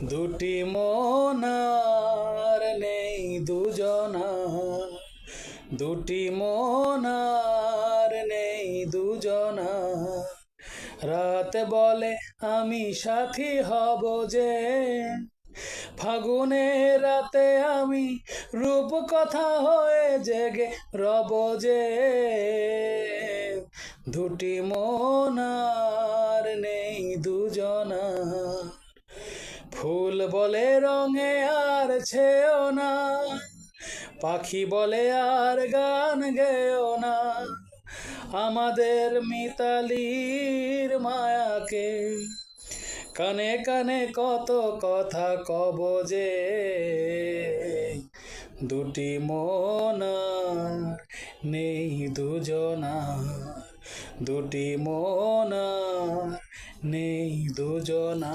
দুটি মনার নেই দুজনা, দুটি মনার নেই দুজনা। রাত বলে আমি সাথী হব যে, ফাগুনের রাতে আমি রূপকথা হয়ে জেগে রব যে। দুটি মনার নেই দুজনা, ফুল বলে রঙে আর ছেও না, পাখি বলে আর গান গেও না। আমাদের মিতালির মায়াকে কানে কানে কত কথা কব যে। দুটি মনার নেই দুজনা, দুটি মনার নেই দুজনা।